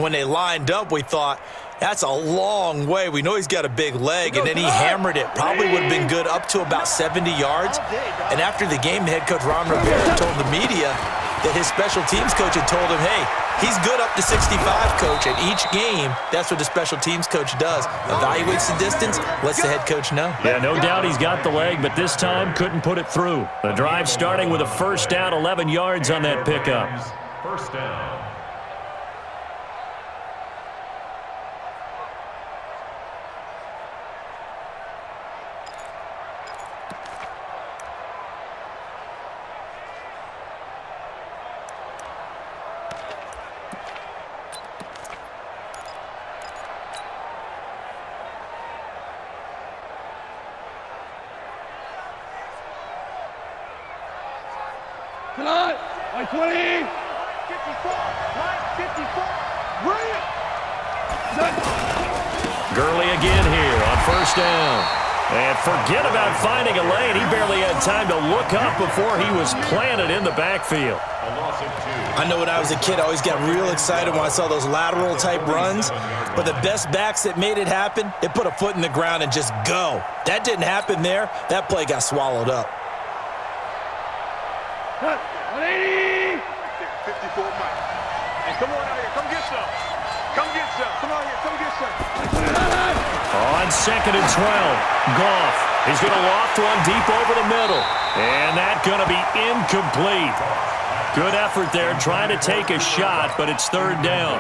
When they lined up, we thought, that's a long way. We know he's got a big leg, and then he hammered it. Probably would have been good up to about 70 yards. And after the game, the head coach, Ron Rivera, told the media that his special teams coach had told him, hey, he's good up to 65, coach. And each game, that's what the special teams coach does. Evaluates the distance, lets the head coach know. Yeah, no doubt he's got the leg, but this time couldn't put it through. The drive starting with a first down, 11 yards on that pickup. First down. Tonight, M20. 54, 54, bring it. Gurley again here on first down. And forget about finding a lane. He barely had time to look up before he was planted in the backfield. I know when I was a kid, I always got real excited when I saw those lateral type runs. But the best backs that made it happen, they put a foot in the ground and just go. That didn't happen there. That play got swallowed up. 180. 54, Mike. And come on out here. Come get some. Come get some. Come on here. Come get some. On second and 12, Goff. He's going to loft one deep over the middle. And that's going to be incomplete. Good effort there trying to take a shot, but it's third down.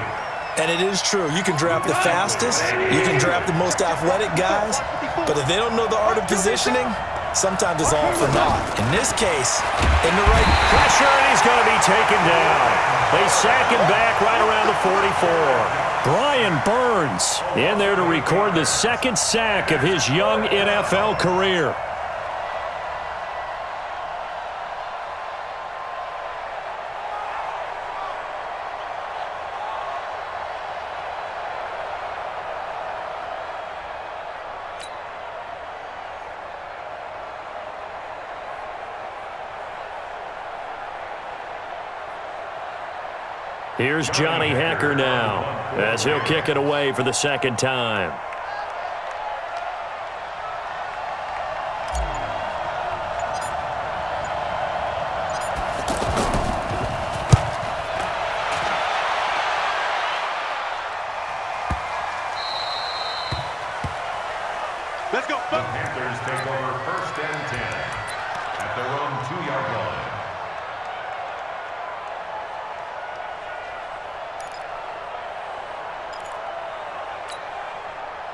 And it is true. You can draft the fastest. You can draft the most athletic guys. But if they don't know the art of positioning, sometimes it's all for naught. In this case, in the right pressure, and he's going to be taken down. They sack him back right around the 44. Brian Burns in there to record the second sack of his young NFL career. Here's Johnny Hecker now, as he'll kick it away for the second time. Let's go. The Panthers take over first and 10 at their own 2-yard line.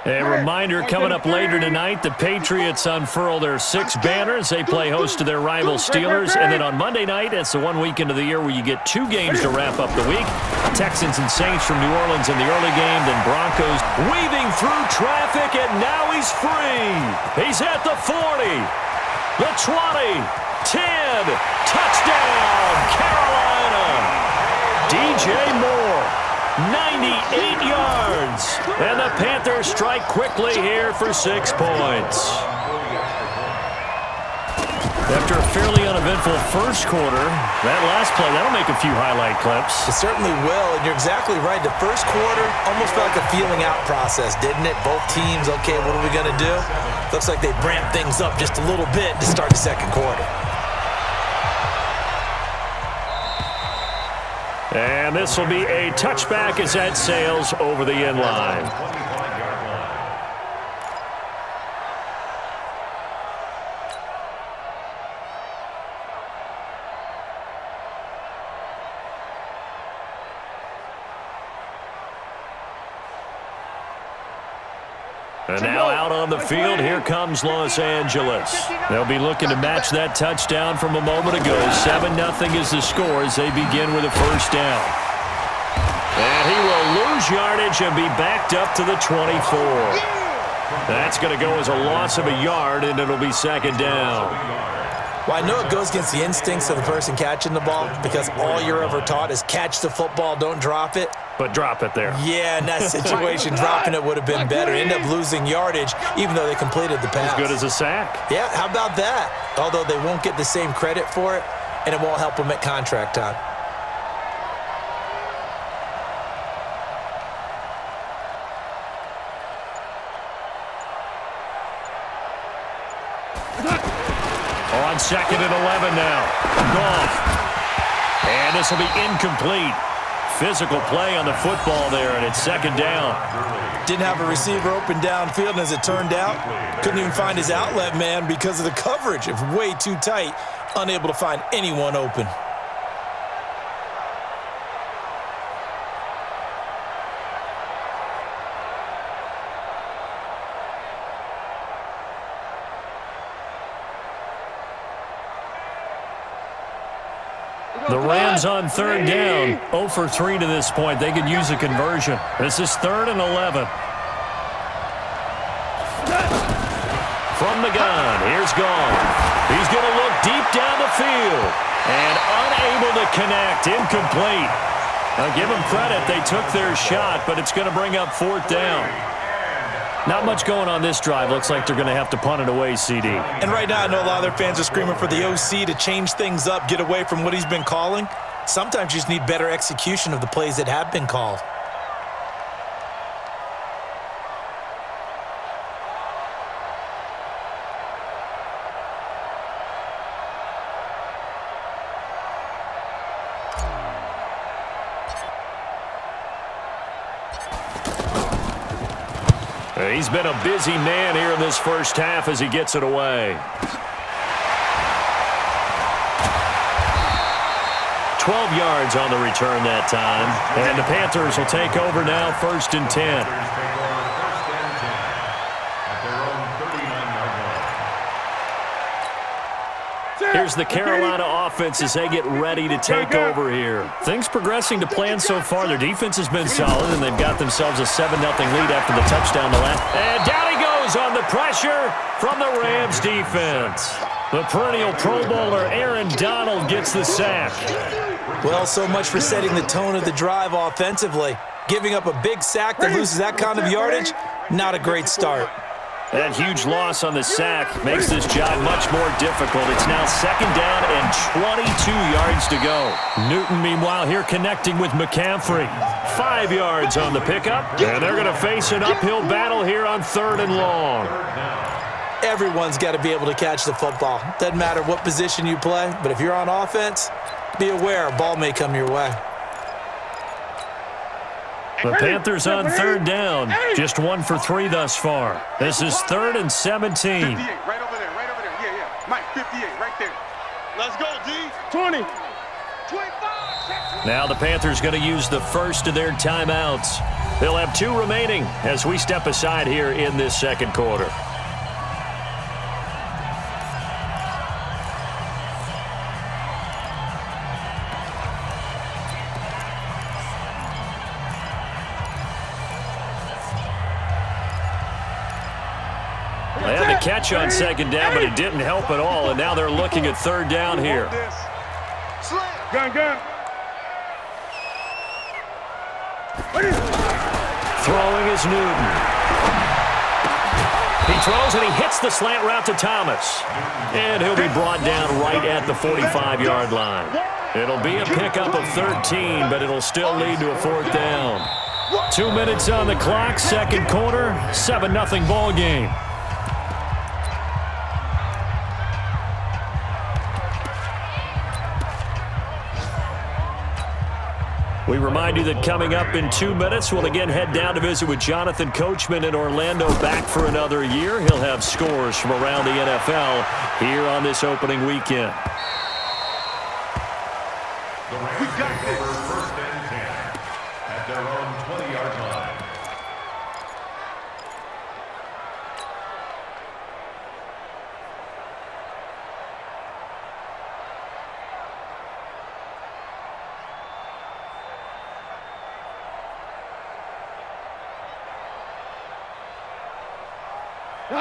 A reminder coming up later tonight, the Patriots unfurl their 6 banners. They play host to their rival Steelers. And then on Monday night, it's the one weekend of the year where you get 2 games to wrap up the week. Texans and Saints from New Orleans in the early game, then Broncos weaving through traffic, and now he's free. He's at the 40, the 20, 10, touchdown, Carolina. DJ Moore, 98 yards. And the Panthers strike quickly here for 6 points. After a fairly uneventful first quarter, that last play, that'll make a few highlight clips. It certainly will, and you're exactly right. The first quarter almost felt like a feeling out process, didn't it? Both teams, okay, what are we going to do? Looks like they ramped things up just a little bit to start the second quarter. And this will be a touchback as that sails over the end line. And now out on the field, here comes Los Angeles. They'll be looking to match that touchdown from a moment ago. 7-0 is the score as they begin with a first down. And he will lose yardage and be backed up to the 24. That's going to go as a loss of a yard, and it'll be second down. Well, I know it goes against the instincts of the person catching the ball because all you're ever taught is catch the football, don't drop it. But drop it there. Yeah, in that situation, dropping it would have been better. End up losing yardage, even though they completed the pass. As good as a sack. Yeah, how about that? Although they won't get the same credit for it, and it won't help them at contract time. On 2nd and 11 now. Goff. And this will be incomplete. Physical play on the football there, and it's 2nd down. Didn't have a receiver open downfield, and as it turned out, couldn't even find his outlet man because of the coverage. It was way too tight, unable to find anyone open. The Rams on 3rd down, 0 for 3 to this point. They could use a conversion. This is 3rd and 11. From the gun, here's Goff. He's going to look deep down the field and unable to connect, incomplete. Now give them credit, they took their shot, but it's going to bring up 4th down. Not much going on this drive. Looks like they're going to have to punt it away, CD. And right now, I know a lot of their fans are screaming for the OC to change things up, get away from what he's been calling. Sometimes you just need better execution of the plays that have been called. He's been a busy man here in this first half as he gets it away. 12 yards on the return that time. And the Panthers will take over now, 1st and 10. Here's the Carolina offense as they get ready to take over here. Things progressing to plan so far. Their defense has been solid, and they've got themselves a 7-0 lead after the touchdown to last. And down he goes on the pressure from the Rams defense. The perennial Pro Bowler Aaron Donald gets the sack. Well, so much for setting the tone of the drive offensively. Giving up a big sack that loses that kind of yardage, not a great start. That huge loss on the sack makes this job much more difficult. It's now 2nd down and 22 yards to go. Newton, meanwhile, here connecting with McCaffrey. 5 yards on the pickup, and they're going to face an uphill battle here on 3rd and long. Everyone's got to be able to catch the football. Doesn't matter what position you play, but if you're on offense, be aware a ball may come your way. The Panthers on 3rd down, just 1 for 3 thus far. This is 3rd and 17. 58, right over there, yeah. Mike, 58, right there. Let's go, D. 20. 25. Now the Panthers going to use the first of their timeouts. They'll have 2 remaining as we step aside here in this 2nd quarter. They had the catch on 2nd down, but it didn't help at all, and now they're looking at 3rd down here. Gun. Throwing is Newton. He throws and he hits the slant route to Thomas. And he'll be brought down right at the 45-yard line. It'll be a pickup of 13, but it'll still lead to a 4th down. 2 minutes on the clock, 2nd quarter, 7-0 ball game. We remind you that coming up in 2 minutes, we'll again head down to visit with Jonathan Coachman in Orlando, back for another year. He'll have scores from around the NFL here on this opening weekend. The Rams take over 1st and 10 at their own 20-yard line.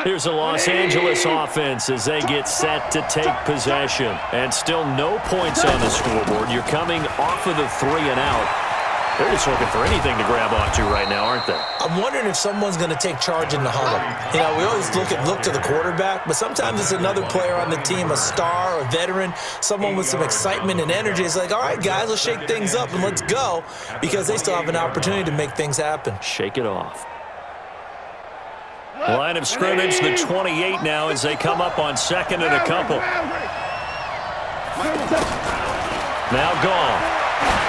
Here's the Los Angeles offense as they get set to take possession. And still no points on the scoreboard. You're coming off of the 3 and out. They're just looking for anything to grab onto right now, aren't they? I'm wondering if someone's going to take charge in the huddle. You know, we always look to the quarterback, but sometimes it's another player on the team, a star, a veteran, someone with some excitement and energy. It's like, all right, guys, let's shake things up and let's go, because they still have an opportunity to make things happen. Shake it off. Line of scrimmage, the 28 now as they come up on second and a couple. Now gone.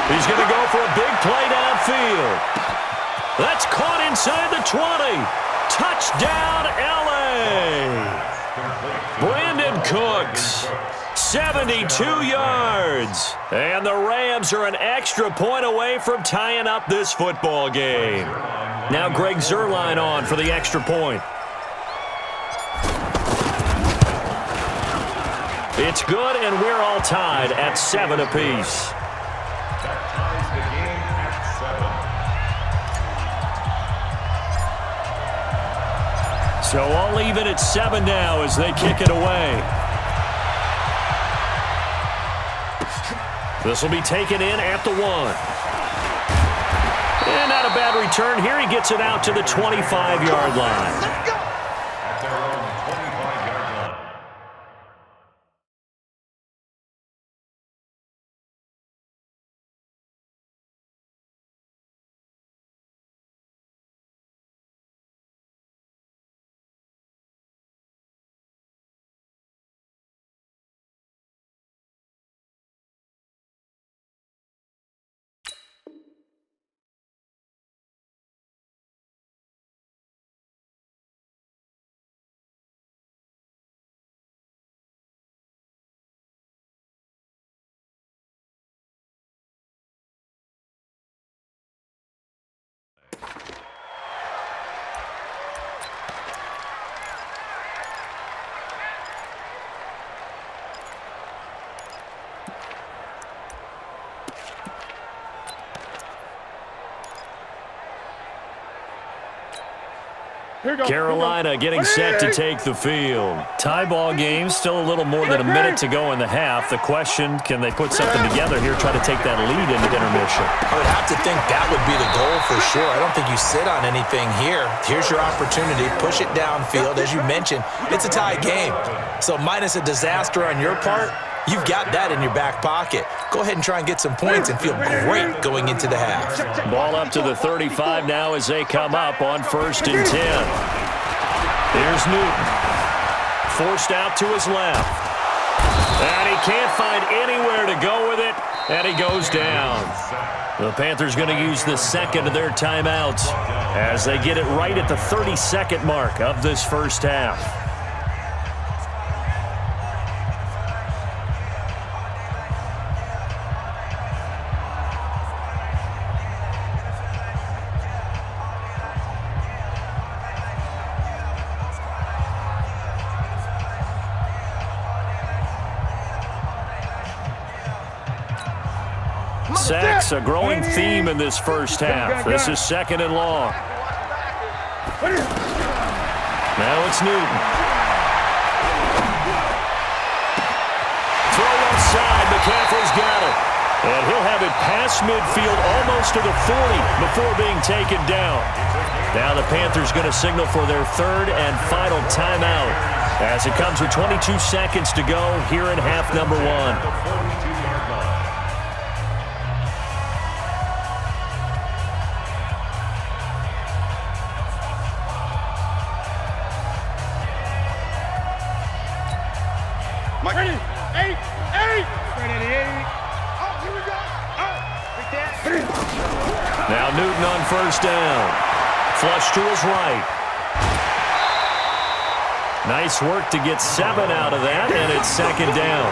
He's going to go for a big play downfield. That's caught inside the 20. Touchdown, L.A. Brandon Cooks, 72 yards. And the Rams are an extra point away from tying up this football game. Now Greg Zuerlein on for the extra point. It's good, and we're all tied at 7 apiece. That ties the game at 7. So all even at 7 now as they kick it away. This will be taken in at the 1. And not a bad return here. He gets it out to the 25-yard line. At their own 25-yard line. Carolina getting set to take the field. Tie ball game, still a little more than a minute to go in the half. The question, can they put something together here, try to take that lead into intermission? I would have to think that would be the goal for sure. I don't think you sit on anything here. Here's your opportunity. Push it downfield. As you mentioned, it's a tie game. So minus a disaster on your part, you've got that in your back pocket. Go ahead and try and get some points and feel great going into the half. Ball up to the 35 now as they come up on 1st and 10. Here's Newton. Forced out to his left. And he can't find anywhere to go with it, and he goes down. The Panthers going to use the second of their timeouts as they get it right at the 32nd mark of this first half. Sacks, a growing theme in this first half. This is 2nd and long. Now it's Newton. Throw left side. McCaffrey's got it. And he'll have it past midfield almost to the 40 before being taken down. Now the Panthers going to signal for their 3rd and final timeout as it comes with 22 seconds to go here in half number 1. Now Newton on 1st down. Flush to his right. Nice work to get 7 out of that, and it's 2nd down.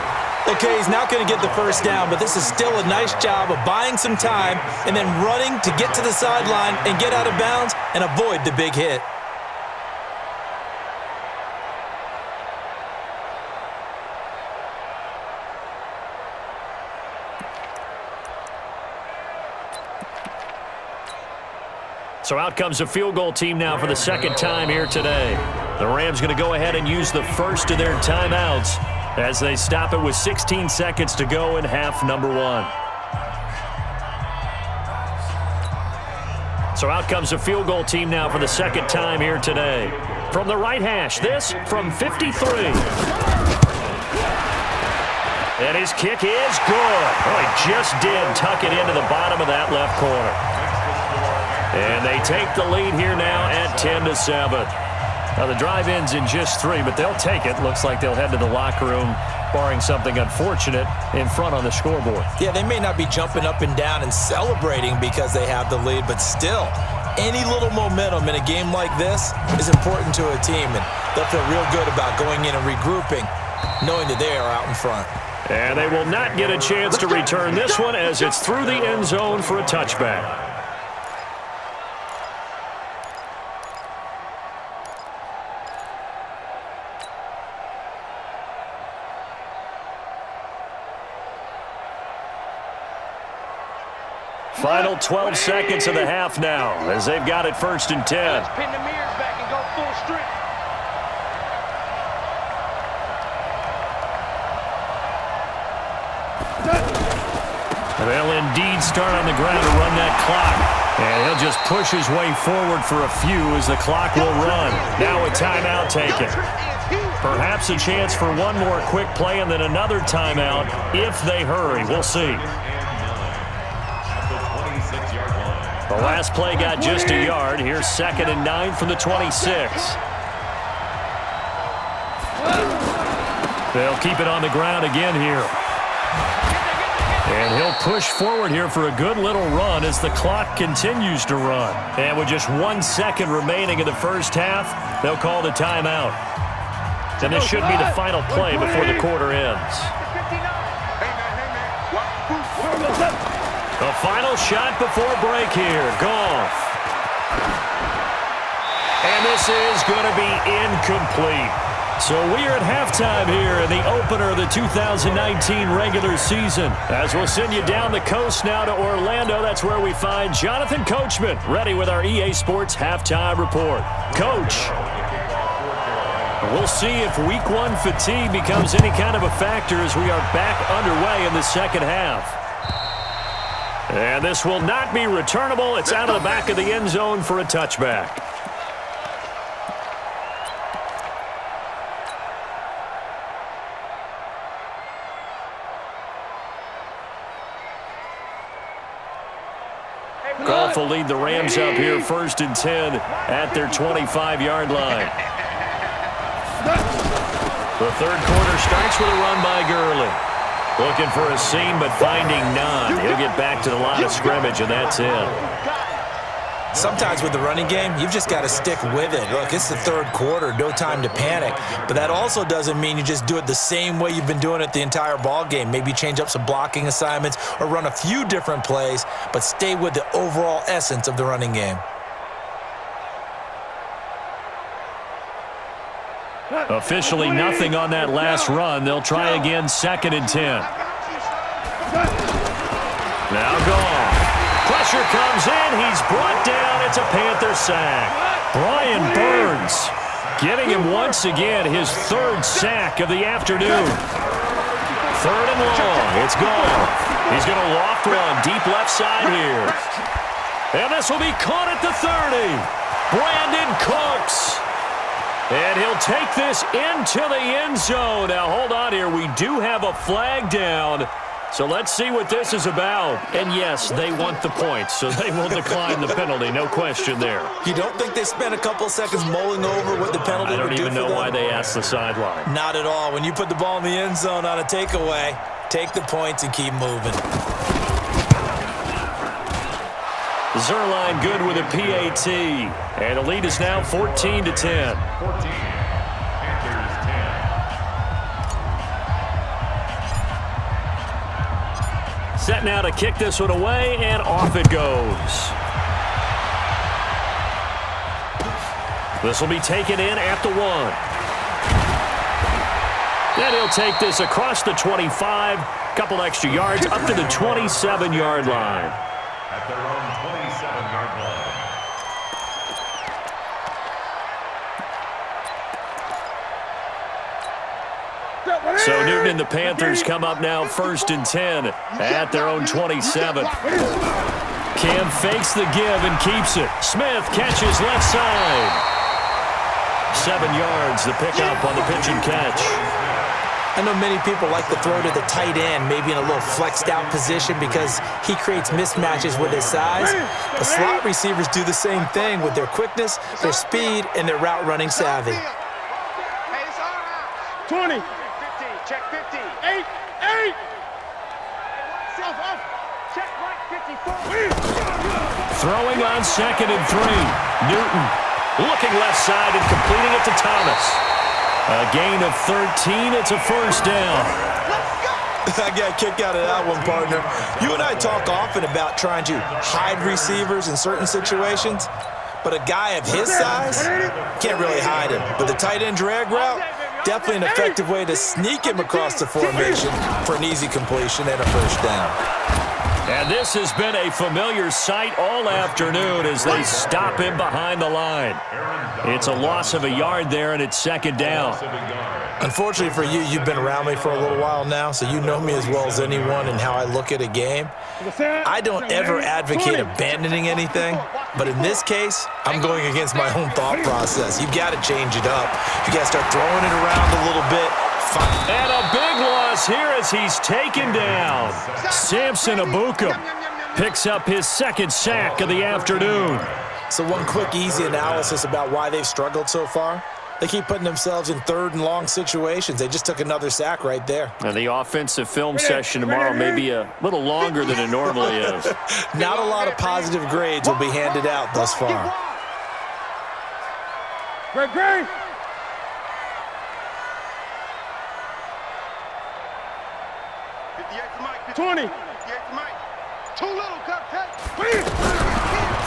Okay, he's not going to get the 1st down, but this is still a nice job of buying some time and then running to get to the sideline and get out of bounds and avoid the big hit. So out comes the field goal team now for the 2nd time here today. The Rams going to go ahead and use the first of their timeouts as they stop it with 16 seconds to go in half number 1. So out comes the field goal team now for the 2nd time here today. From the right hash, this from 53. And his kick is good. Oh, he just did tuck it into the bottom of that left corner. And they take the lead here now at 10-7. Now, the drive ends in just 3, but they'll take it. Looks like they'll head to the locker room, barring something unfortunate, in front on the scoreboard. Yeah, they may not be jumping up and down and celebrating because they have the lead, but still, any little momentum in a game like this is important to a team, and they'll feel real good about going in and regrouping, knowing that they are out in front. And they will not get a chance to return this one as it's through the end zone for a touchback. Final 12 seconds of the half now as they've got it 1st and 10. Let's pin the mirrors back and go full strength. They'll indeed start on the ground to run that clock. And he'll just push his way forward for a few as the clock will run. Now a timeout taken. Perhaps a chance for one more quick play and then another timeout if they hurry. We'll see. The last play got just a yard. Here's 2nd and 9 from the 26. They'll keep it on the ground again here. And he'll push forward here for a good little run as the clock continues to run. And with just 1 second remaining in the first half, they'll call the timeout. And this should be the final play before the quarter ends. The final shot before break here. Goff. And this is going to be incomplete. So we are at halftime here in the opener of the 2019 regular season. As we'll send you down the coast now to Orlando, that's where we find Jonathan Coachman, ready with our EA Sports halftime report. Coach, we'll see if week 1 fatigue becomes any kind of a factor as we are back underway in the second half. And this will not be returnable. It's out of the back of the end zone for a touchback. Goff will lead the Rams up here 1st and 10 at their 25-yard line. The third quarter starts with a run by Gurley. Looking for a seam, but finding none. He'll get back to the line of scrimmage, and that's it. Sometimes with the running game, you've just got to stick with it. Look, it's the third quarter, no time to panic. But that also doesn't mean you just do it the same way you've been doing it the entire ball game. Maybe change up some blocking assignments or run a few different plays, but stay with the overall essence of the running game. Officially nothing on that last run. They'll try again 2nd and 10. Now Goff. Pressure comes in. He's brought down. It's a Panther sack. Brian Burns getting him once again his 3rd sack of the afternoon. 3rd and long. It's Goff. He's going to loft run deep left side here. And this will be caught at the 30. Brandon Cooks. And he'll take this into the end zone. Now, hold on here. We do have a flag down. So let's see what this is about. And, yes, they want the points, so they will decline the penalty. No question there. You don't think they spent a couple seconds mulling over what the penalty would do for them? I don't even know why they asked the sideline. Not at all. When you put the ball in the end zone on a takeaway, take the points and keep moving. Zerline good with a PAT. And the lead is now 14-10. 14. Panthers 10. Set now to kick this one away, and off it goes. This will be taken in at the 1. Then he'll take this across the 25. Couple extra yards up to the 27-yard line. At their own 27-yard line. So Newton and the Panthers come up now 1st and 10 at their own 27. Cam fakes the give and keeps it. Smith catches left side. 7 yards, the pickup on the pitch and catch. I know many people like to throw to the tight end, maybe in a little flexed out position because he creates mismatches with his size. But slot receivers do the same thing with their quickness, their speed, and their route running savvy. 20. 15, check 15. 8. Check right 54. Throwing on 2nd and 3. Newton looking left side and completing it to Thomas. A gain of 13. It's a first down. I got a kick out of that one, partner. You and I talk often about trying to hide receivers in certain situations, but a guy of his size can't really hide him. But the tight end drag route, definitely an effective way to sneak him across the formation for an easy completion and a first down. And this has been a familiar sight all afternoon as they stop him behind the line. It's a loss of a yard there, and it's 2nd down. Unfortunately for you, you've been around me for a little while now, so you know me as well as anyone and how I look at a game. I don't ever advocate abandoning anything, but in this case, I'm going against my own thought process. You've got to change it up. You got to start throwing it around a little bit. And a big loss here as he's taken down. Samson Abuka picks up his 2nd sack of the afternoon. So one quick, easy analysis about why they've struggled so far. They keep putting themselves in 3rd and long situations. They just took another sack right there. And the offensive film session tomorrow may be a little longer than it normally is. Not a lot of positive grades will be handed out thus far. Greg. 20. Too little, cut.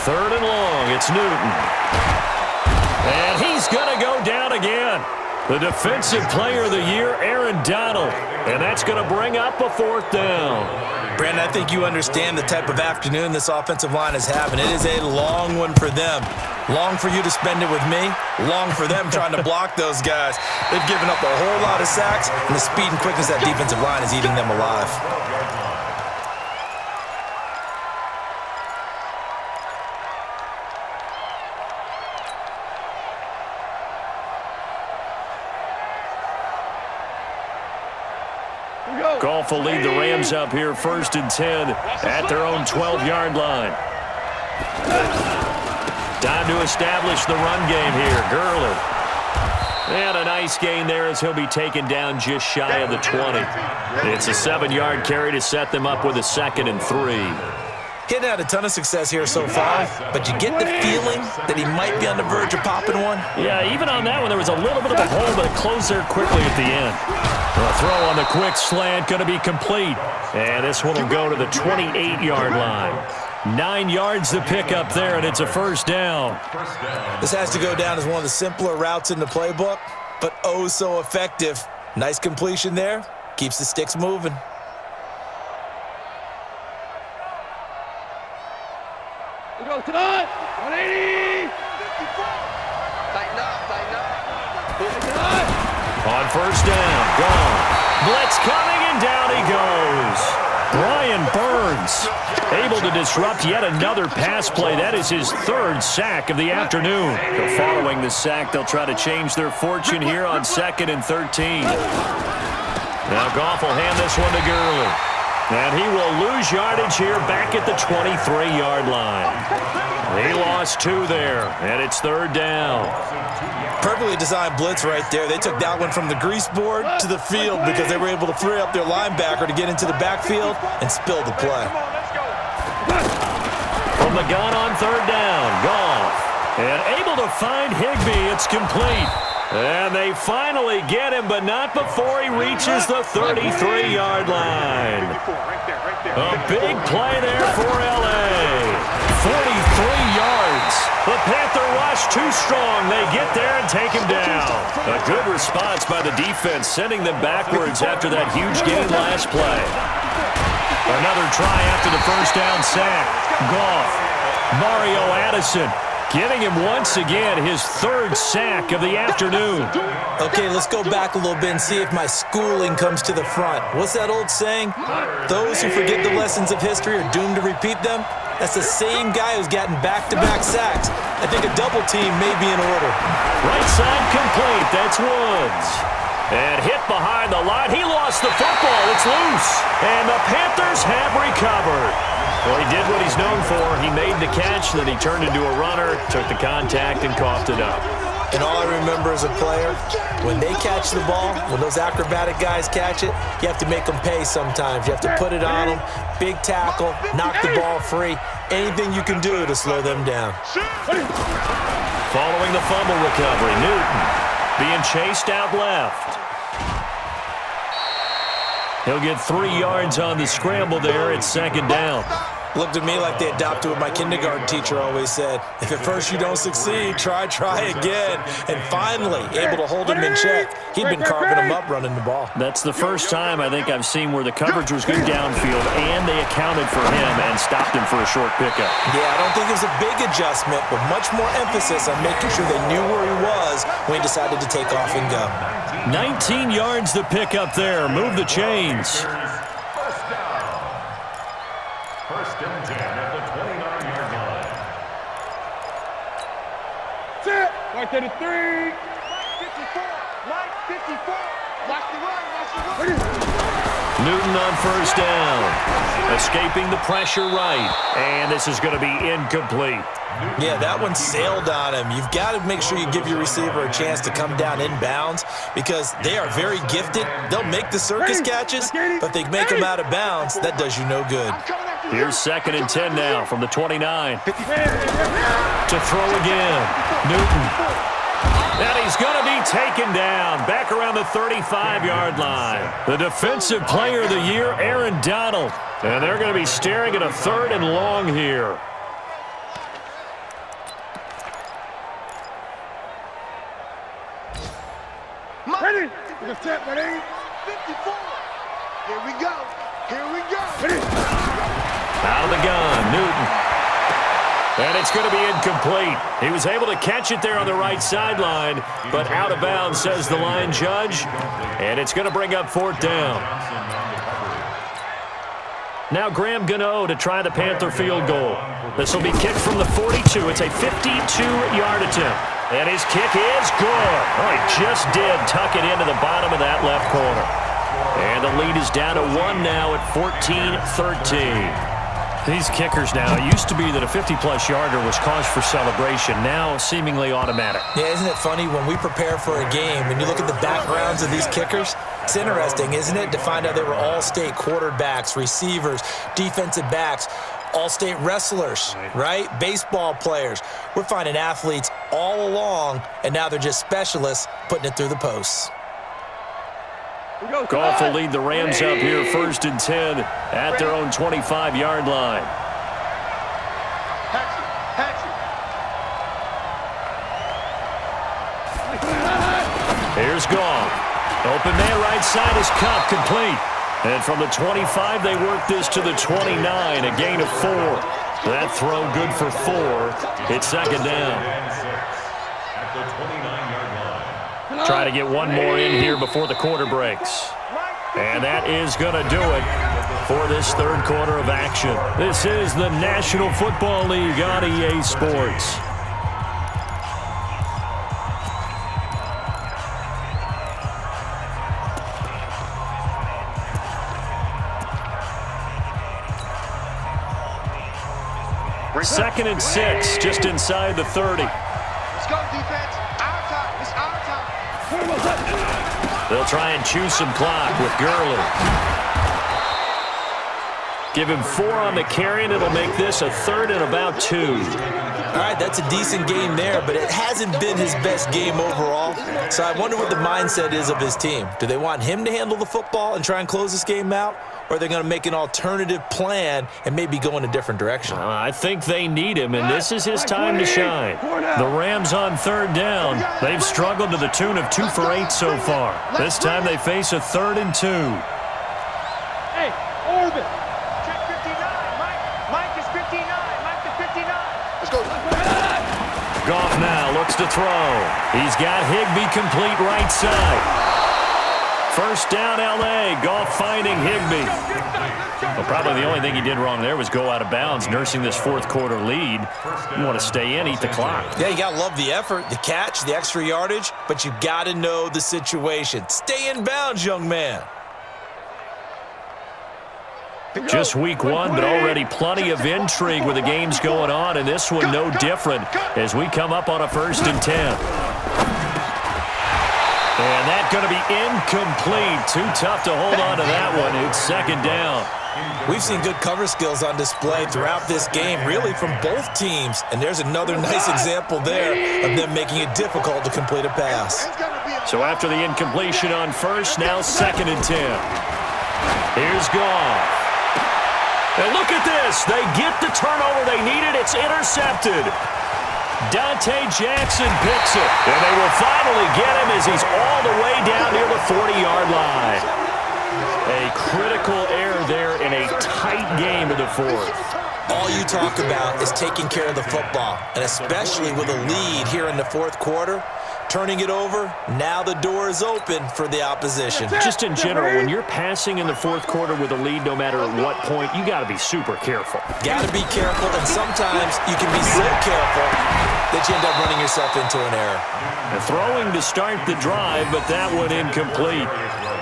3rd and long, it's Newton. And he's going to go down again. The Defensive Player of the Year, Aaron Donald. And that's going to bring up a 4th down. Brandon, I think you understand the type of afternoon this offensive line is having. It is a long one for them. Long for you to spend it with me. Long for them trying to block those guys. They've given up a whole lot of sacks, and the speed and quickness of that defensive line is eating them alive. Goff will lead the Rams up here 1st and 10 at their own 12-yard line. Time to establish the run game here. Gurley. And a nice gain there as he'll be taken down just shy of the 20. It's a 7-yard carry to set them up with a 2nd and 3. Hitting had a ton of success here so far, but you get the feeling that he might be on the verge of popping one. Yeah, even on that one, there was a little bit of a hole, but it closed there quickly at the end. The throw on the quick slant going to be complete. And this one will go to the 28-yard line. 9 yards to pick up there, and it's a first down. This has to go down as one of the simpler routes in the playbook, but oh so effective. Nice completion there. Keeps the sticks moving. We go tonight. 180. Tighten up. On first down, gone. Blitz coming, and down he goes. Brian Burns able to disrupt yet another pass play. That is his 3rd sack of the afternoon. Following the sack, they'll try to change their fortune here on 2nd and 13. Now Goff will hand this one to Gurley. And he will lose yardage here back at the 23-yard line. He lost 2 there, and it's 3rd down. Perfectly designed blitz right there. They took that one from the grease board to the field because they were able to free up their linebacker to get into the backfield and spill the play. From the gun on 3rd down, Goff. And able to find Higbee. It's complete. And they finally get him, but not before he reaches the 33-yard line. A big play there for L.A. 43 yards. The Panther rush too strong. They get there and take him down. A good response by the defense, sending them backwards after that huge gain last play. Another try after the first down sack. Goff. Mario Addison giving him once again his 3rd sack of the afternoon. Okay, let's go back a little bit and see if my schooling comes to the front. What's that old saying? Those who forget the lessons of history are doomed to repeat them. That's the same guy who's gotten back-to-back sacks. I think a double team may be in order. Right side complete. That's Woods. And hit behind the line. He lost the football. It's loose. And the Panthers have recovered. Well, he did what he's known for. He made the catch, then he turned into a runner, took the contact, and coughed it up. And all I remember as a player, when they catch the ball, when those acrobatic guys catch it, you have to make them pay sometimes. You have to put it on them, big tackle, knock the ball free. Anything you can do to slow them down. Following the fumble recovery, Newton being chased out left. He'll get 3 yards on the scramble there. It's second down. Looked to me like they adopted what my kindergarten teacher always said. If at first you don't succeed, try again. And finally, able to hold him in check. He'd been carving him up running the ball. That's the first time I think I've seen where the coverage was good downfield and they accounted for him and stopped him for a short pickup. Yeah, I don't think it was a big adjustment, but much more emphasis on making sure they knew where he was when he decided to take off and go. 19 yards to pick up there. Move the chains. First and 10 at the 29-yard line. Set. Right to the 3. Mike 54. Watch the run. Watch the run. Newton on first down. Escaping the pressure right. And this is going to be incomplete. Yeah, that one sailed on him. You've got to make sure you give your receiver a chance to come down inbounds because they are very gifted. They'll make the circus catches, but they make them out of bounds. That does you no good. Here's second and 10 now from the 29. To throw again. Newton. And he's going to be taken down back around the 35-yard line. The defensive player of the year, Aaron Donald. And they're going to be staring at a 3rd and long here. Ready. The set, ready. 54. Here we go. Here we go. Ready. Out of the gun, Newton. And it's going to be incomplete. He was able to catch it there on the right sideline, but out of bounds, says the line judge. And it's going to bring up 4th down. Now Graham Gano to try the Panther field goal. This will be kicked from the 42. It's a 52-yard attempt. And his kick is good. Oh, he just did tuck it into the bottom of that left corner. And the lead is down to 1 now at 14-13. These kickers now, it used to be that a 50-plus yarder was cause for celebration. Now seemingly automatic. Yeah, isn't it funny when we prepare for a game and you look at the backgrounds of these kickers? It's interesting, isn't it, to find out they were all-state quarterbacks, receivers, defensive backs, all-state wrestlers, right? Baseball players. We're finding athletes all along, and now they're just specialists putting it through the posts. Goff will lead the Rams up here 1st and 10 at their own 25-yard line. Here's Goff. Open man right side is Cup, complete. And from the 25, they work this to the 29, a gain of 4. That throw good for 4. It's second down. At the 29-yard line. Try to get one more in here before the quarter breaks. And that is going to do it for this 3rd quarter of action. This is the National Football League on EA Sports. Second and 6, just inside the 30. Let's go, defense. Our time. It's our time. They'll try and chew some clock with Gurley. Give him 4 on the carry, and it'll make this a 3rd and about 2. All right, that's a decent game there, but it hasn't been his best game overall. So I wonder what the mindset is of his team. Do they want him to handle the football and try and close this game out? Or are they going to make an alternative plan and maybe go in a different direction? I think they need him, and this is his time to shine. The Rams on 3rd down. They've struggled to the tune of 2 for 8 so far. This time they face a 3rd and 2. Hey, orbit. Check 59. Mike is 59. Mike is 59. Let's go. Goff now looks to throw. He's got Higbee complete right side. First down, L.A. Goff finding Higbee. Well, probably the only thing he did wrong there was go out of bounds, nursing this fourth quarter lead. You want to stay in, eat the clock. Yeah, you got to love the effort, the catch, the extra yardage, but you got to know the situation. Stay in bounds, young man. Just week one, but already plenty of intrigue with the games going on, and this one no different as we come up on a 1st and 10. And that's going to be incomplete. Too tough to hold on to that one. It's 2nd down. We've seen good cover skills on display throughout this game, really from both teams. And there's another nice example there of them making it difficult to complete a pass. So after the incompletion on 1st, now 2nd and 10. Here's Goff. And look at this. They get the turnover they needed. It's intercepted. Dante Jackson picks it, and they will finally get him as he's all the way down near the 40-yard line. A critical error there in a tight game of the 4th. All you talk about is taking care of the football, and especially with a lead here in the 4th quarter, turning it over, now the door is open for the opposition. Just in general, when you're passing in the 4th quarter with a lead, no matter at what point, you got to be super careful. Got to be careful, and sometimes you can be so careful that you end up running yourself into an error. And throwing to start the drive, but that one incomplete.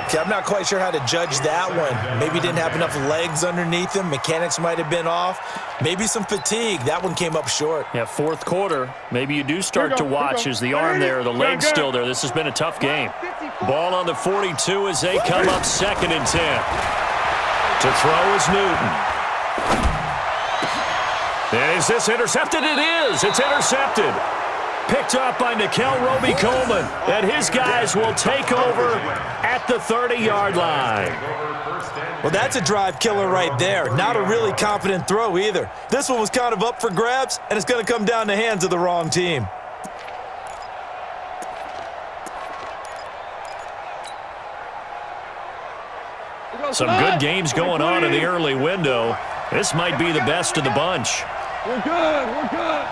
Okay, I'm not quite sure how to judge that one. Maybe didn't have enough legs underneath him. Mechanics might have been off. Maybe some fatigue. That one came up short. Yeah, 4th quarter. Maybe you do start to watch as the arm there, the leg's still there. This has been a tough game. Ball on the 42 as they come up 2nd and 10. To throw is Newton. And is this intercepted? It is. It's intercepted. Picked up by Nikel Roby-Coleman. And his guys will take over at the 30-yard line. Well, that's a drive killer right there. Not a really confident throw either. This one was kind of up for grabs, and it's going to come down the hands of the wrong team. Some good games going on in the early window. This might be the best of the bunch. We're good. We're good.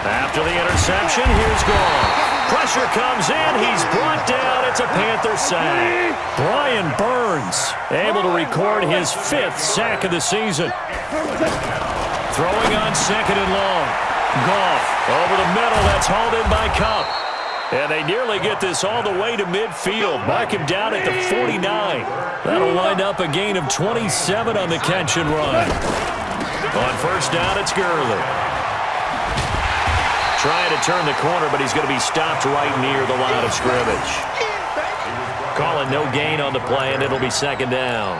After the interception, here's Goff. Pressure comes in. He's brought down. It's a Panther sack. Brian Burns able to record his 5th sack of the season. Throwing on 2nd and long. Goff over the middle. That's hauled in by Cup. And they nearly get this all the way to midfield. Mark him down at the 49. That'll wind up a gain of 27 on the catch and run. On 1st down, it's Gurley. Trying to turn the corner, but he's going to be stopped right near the line of scrimmage. Calling no gain on the play, and it'll be 2nd down.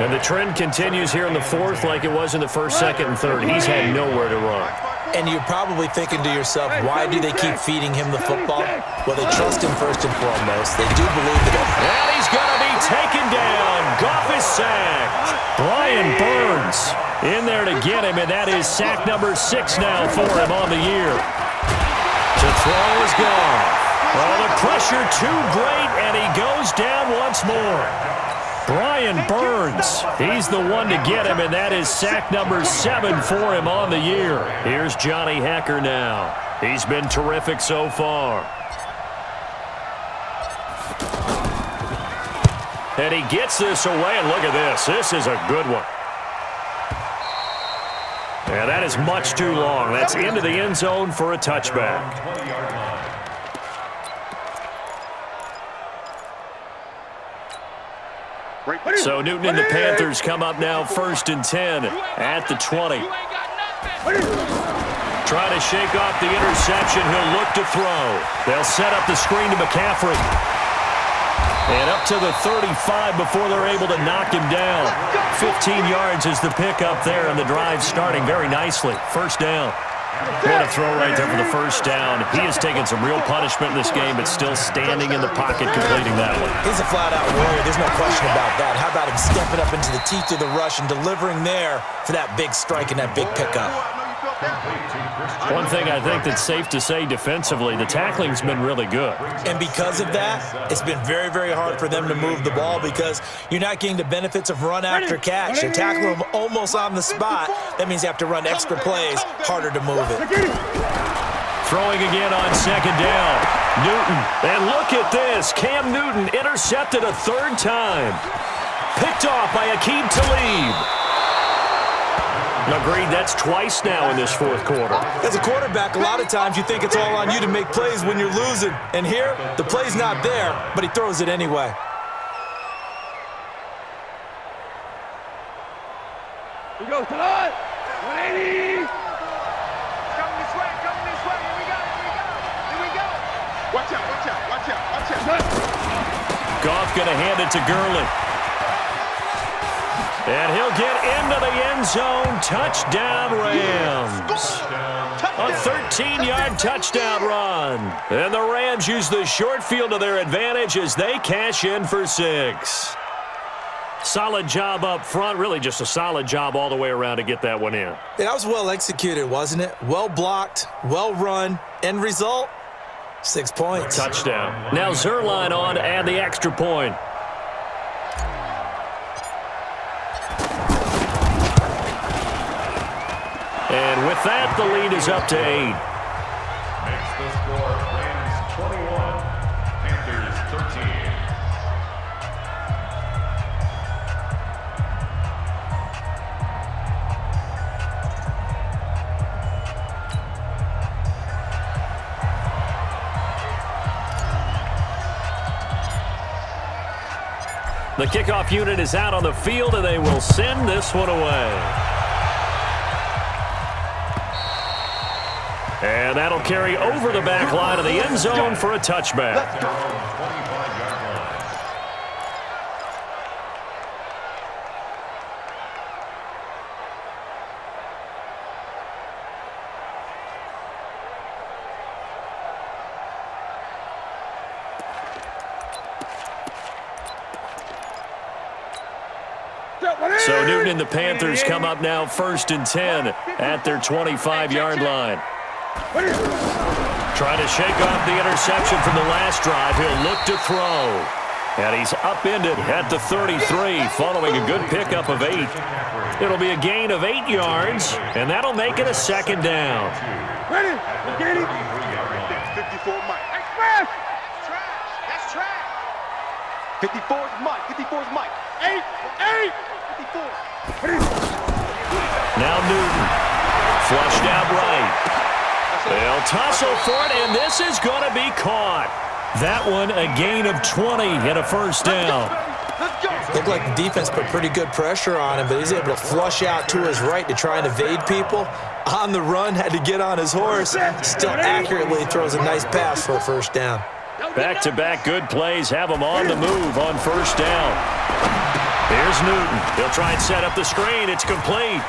And the trend continues here in the 4th like it was in the 1st, 2nd, and 3rd. He's had nowhere to run. And you're probably thinking to yourself, why do they keep feeding him the football? Well, they trust him first and foremost. They do believe that. And he's going to be taken down. Goff is sacked. Brian Burns in there to get him, and that is sack number 6 now for him on the year. To throw is Goff. Oh, the pressure too great, and he goes down once more. Brian Burns, he's the one to get him, and that is sack number 7 for him on the year. Here's Johnny Hekker now. He's been terrific so far. And he gets this away, and look at this. This is a good one. And that is much too long. That's into the end zone for a touchback. So Newton and the Panthers come up now 1st and 10 at the 20. Trying to shake off the interception. He'll look to throw. They'll set up the screen to McCaffrey. And up to the 35 before they're able to knock him down. 15 yards is the pickup there, and the drive starting very nicely. 1st down. What a throw right there for the 1st down. He has taken some real punishment in this game, but still standing in the pocket completing that one. He's a flat-out warrior. There's no question about that. How about him stepping up into the teeth of the rush and delivering there for that big strike and that big pickup? One thing I think that's safe to say defensively, the tackling's been really good. And because of that, it's been very, very hard for them to move the ball because you're not getting the benefits of run after catch. You tackle them almost on the spot. That means you have to run extra plays, harder to move it. Throwing again on 2nd down. Newton, and look at this. Cam Newton intercepted a third time. Picked off by Aqib Talib. Agreed, that's twice now in this fourth quarter. As a quarterback, a lot of times you think it's all on you to make plays when you're losing. And here, the play's not there, but he throws it anyway. He goes tonight. 180. Coming this way, coming this way. Here we go, here we go, here we go. Watch out, watch out, watch out, watch out. Goff going to hand it to Gurley. And he'll get into the end zone. Touchdown, Rams. A 13-yard touchdown run. And the Rams use the short field to their advantage as they cash in for 6. Solid job up front. Really just a solid job all the way around to get that one in. Yeah, that was well executed, wasn't it? Well blocked, well run. End result, 6 points. Touchdown. Now Zerline on to add the extra point. And with that, the lead is up to 8. Makes the score Rams 21, Panthers 13. The kickoff unit is out on the field, and they will send this one away. And that'll carry over the back line of the end zone for a touchback. So Newton and the Panthers come up now 1st and 10 at their 25-yard line. Trying to shake off the interception from the last drive. He'll look to throw. And he's upended at the 33 following a good pickup of 8. It'll be a gain of 8 yards, and that'll make it a 2nd down. Ready? Get it. 54 Mike. Express. That's trash. 54's Mike. 54's Mike. 8. 54. Now Newton. Flushed out right. They'll tussle for it, and this is going to be caught. That one, a gain of 20 and a 1st down. Looked like the defense put pretty good pressure on him, but he's able to flush out to his right to try and evade people. On the run, had to get on his horse. Still accurately throws a nice pass for a 1st down. Back-to-back good plays have him on the move on 1st down. Here's Newton. He'll try and set up the screen. It's complete.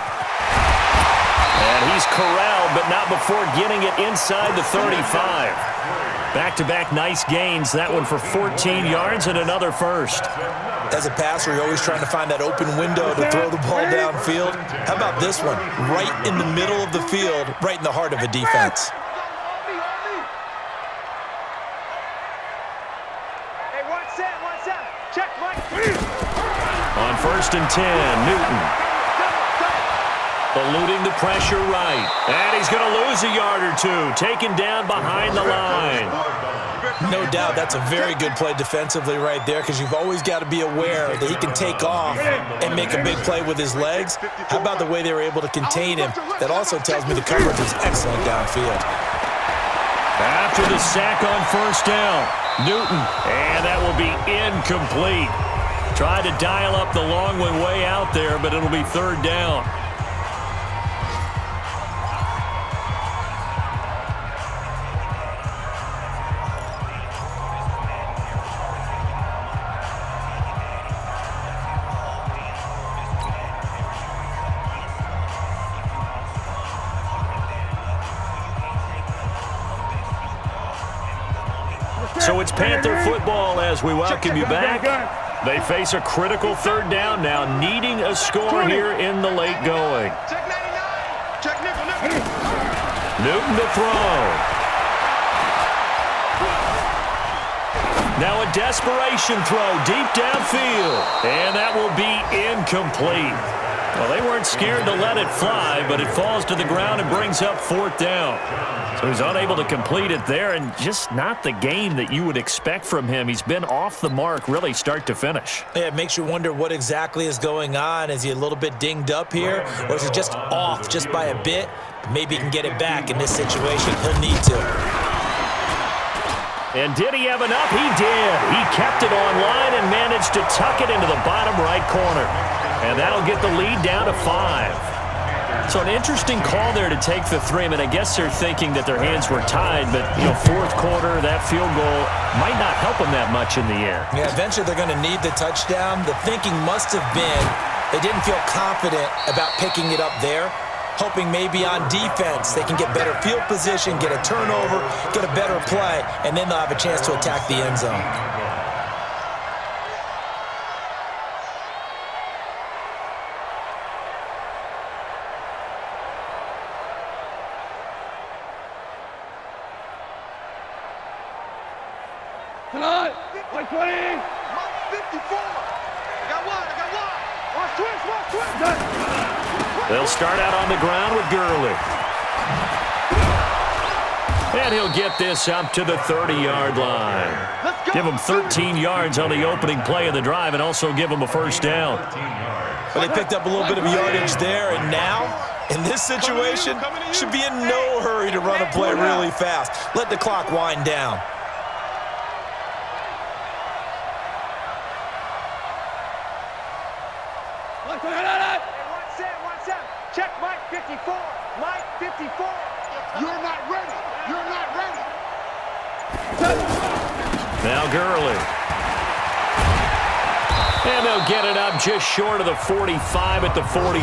And he's corralled, but not before getting it inside the 35. Back-to-back nice gains. That one for 14 yards and another 1st. As a passer, you're always trying to find that open window to throw the ball downfield. How about this one? Right in the middle of the field, right in the heart of a defense. Hey, one set. Check, Mike. On 1st and 10, Newton. Eluding the pressure right. And he's going to lose a yard or 2. Taken down behind the line. No doubt that's a very good play defensively right there, because you've always got to be aware that he can take off and make a big play with his legs. How about the way they were able to contain him? That also tells me the coverage was excellent downfield. After the sack on 1st down, Newton. And that will be incomplete. Tried to dial up the long one way out there, but it'll be 3rd down. So it's Panther football as we welcome you back. They face a critical 3rd down now, needing a score here in the late going. Check 99. Check nickel. Newton to throw. Now a desperation throw deep downfield. And that will be incomplete. Well, they weren't scared to let it fly, but it falls to the ground and brings up 4th down. So he's unable to complete it there, and just not the game that you would expect from him. He's been off the mark, really, start to finish. Yeah, it makes you wonder what exactly is going on. Is he a little bit dinged up here, or is he just off just by a bit? Maybe he can get it back in this situation. He'll need to. And did he have enough? He did. He kept it on line and managed to tuck it into the bottom right corner. And that'll get the lead down to 5. So an interesting call there to take the 3. I mean, I guess they're thinking that their hands were tied, but, you know, 4th quarter, that field goal might not help them that much in the air. Yeah, eventually they're going to need the touchdown. The thinking must have been they didn't feel confident about picking it up there, hoping maybe on defense they can get better field position, get a turnover, get a better play, and then they'll have a chance to attack the end zone. Tonight, 120. 54. I got one. Watch twist. They'll start out on the ground with Gurley. And he'll get this up to the 30-yard line. Give him 13 yards on the opening play of the drive and also give him a 1st down. Well, they picked up a little bit of yardage there, and now, in this situation, should be in no hurry to run a play really fast. Let the clock wind down. One set. Check Mike 54. Mike 54. You're not ready. Now Gurley. And they'll get it up just short of the 45 at the 44.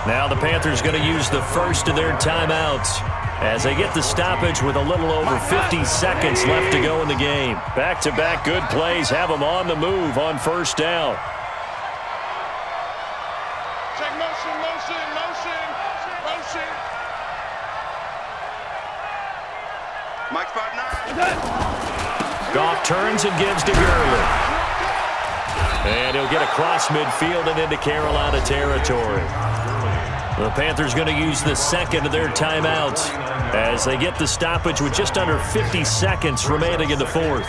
Now the Panthers going to use the first of their timeouts as they get the stoppage with a little over 50 seconds left to go in the game. Back-to-back good plays have them on the move on 1st down. Check motion. Mike 5'9". Goff turns and gives to Gurley. And he'll get across midfield and into Carolina territory. The Panthers going to use the second of their timeouts as they get the stoppage with just under 50 seconds remaining in the 4th.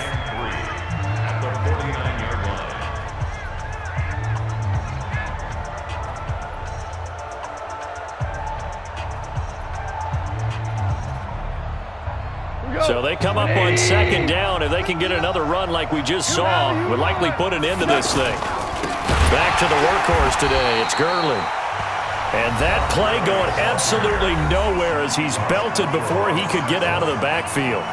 So they come up on 2nd down. If they can get another run like we just saw, would likely put an end to this thing. Back to the workhorse today. It's Gurley. And that play going absolutely nowhere as he's belted before he could get out of the backfield.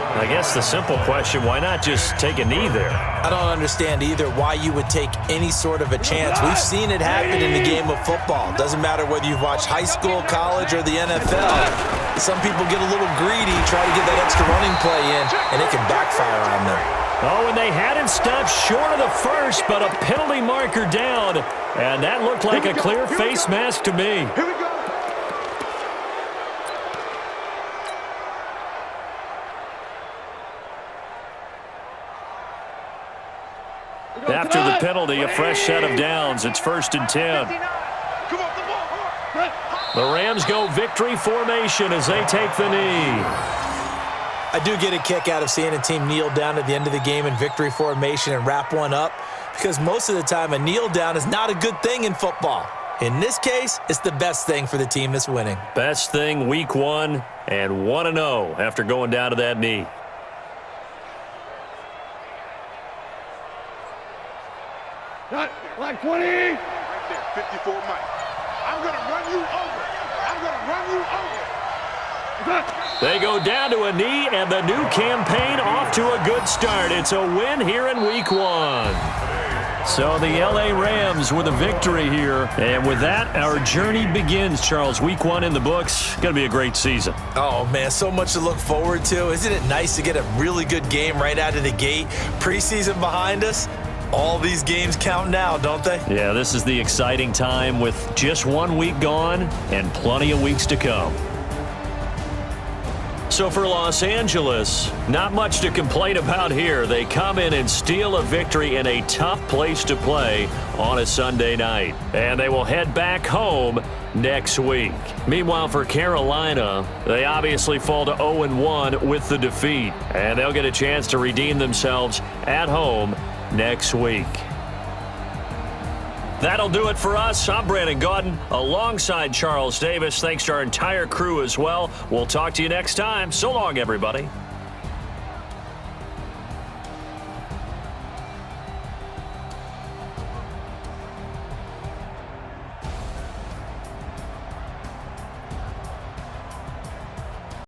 I guess the simple question, why not just take a knee there? I don't understand either why you would take any sort of a chance. We've seen it happen in the game of football. Doesn't matter whether you've watched high school, college, or the NFL. Some people get a little greedy, try to get that extra running play in, and it can backfire on them. Oh, and they had it stopped short of the 1st, but a penalty marker down. And that looked like a clear face mask to me. Here we go. After the penalty, a fresh set of downs. It's 1st and 10. Come on. The Rams go victory formation as they take the knee. I do get a kick out of seeing a team kneel down at the end of the game in victory formation and wrap one up, because most of the time a kneel down is not a good thing in football. In this case, it's the best thing for the team that's winning. Best thing week 1 and 1-0 after going down to that knee. Like 20. Right there, 54 Mike. I'm going to run you over. They go down to a knee, and the new campaign off to a good start. It's a win here in week 1. So the L.A. Rams with a victory here. And with that, our journey begins, Charles. Week 1 in the books. Going to be a great season. Oh, man, so much to look forward to. Isn't it nice to get a really good game right out of the gate? Preseason behind us. All these games count now, don't they? Yeah, this is the exciting time with just 1 week gone and plenty of weeks to come. So for Los Angeles, not much to complain about here. They come in and steal a victory in a tough place to play on a Sunday night. And they will head back home next week. Meanwhile, for Carolina, they obviously fall to 0-1 with the defeat. And they'll get a chance to redeem themselves at home next week. That'll do it for us. I'm Brandon Gaudin alongside Charles Davis. Thanks to our entire crew as well. We'll talk to you next time. So long, everybody.